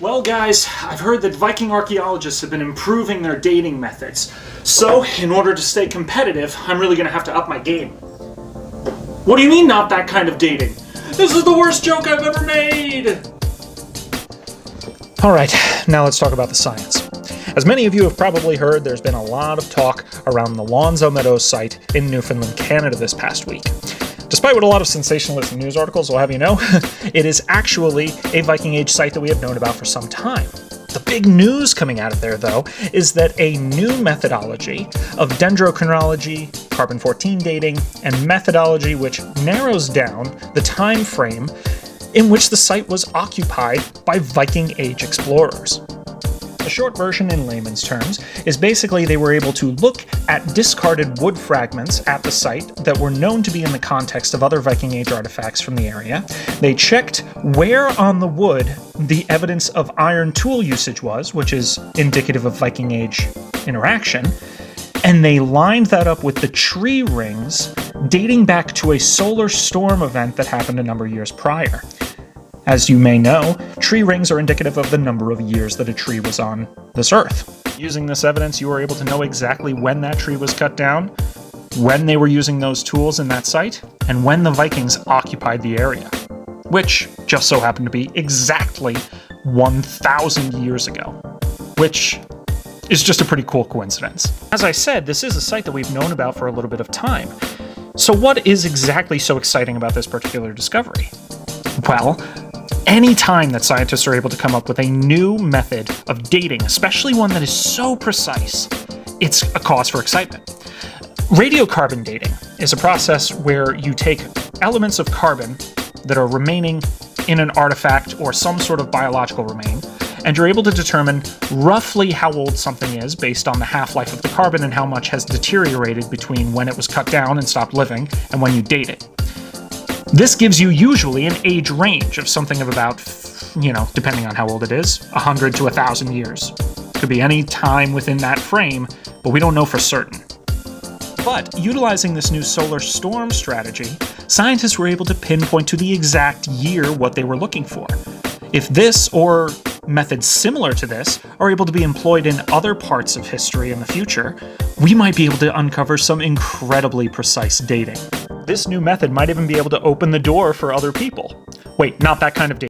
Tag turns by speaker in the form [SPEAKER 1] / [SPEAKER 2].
[SPEAKER 1] Well guys, I've heard that Viking archaeologists have been improving their dating methods. So, in order to stay competitive, I'm really gonna have to up my game. What do you mean not that kind of dating? This is the worst joke I've ever made!
[SPEAKER 2] Alright, now let's talk about the science. As many of you have probably heard, there's been a lot of talk around the Meadows site in Newfoundland, Canada this past week. Despite what a lot of sensationalist news articles will have you know, it is actually a Viking Age site that we have known about for some time. The big news coming out of there, though, is that a new methodology of dendrochronology, carbon-14 dating, and methodology which narrows down the time frame in which the site was occupied by Viking Age explorers. The short version in layman's terms is basically they were able to look at discarded wood fragments at the site that were known to be in the context of other Viking Age artifacts from the area. They checked where on the wood the evidence of iron tool usage was, which is indicative of Viking Age interaction, and they lined that up with the tree rings dating back to a solar storm event that happened a number of years prior. As you may know, tree rings are indicative of the number of years that a tree was on this earth. Using this evidence, you were able to know exactly when that tree was cut down, when they were using those tools in that site, and when the Vikings occupied the area, which just so happened to be exactly 1,000 years ago, which is just a pretty cool coincidence. As I said, this is a site that we've known about for a little bit of time. So what is exactly so exciting about this particular discovery? Well, any time that scientists are able to come up with a new method of dating, especially one that is so precise, it's a cause for excitement. Radiocarbon dating is a process where you take elements of carbon that are remaining in an artifact or some sort of biological remain, and you're able to determine roughly how old something is based on the half-life of the carbon and how much has deteriorated between when it was cut down and stopped living and when you date it. This gives you usually an age range of something of about, depending on how old it is, 100 to 1,000 years. Could be any time within that frame, but we don't know for certain. But utilizing this new solar storm strategy, scientists were able to pinpoint to the exact year what they were looking for. If this, or methods similar to this, are able to be employed in other parts of history in the future, we might be able to uncover some incredibly precise dating. This new method might even be able to open the door for other people. Wait, not that kind of dating.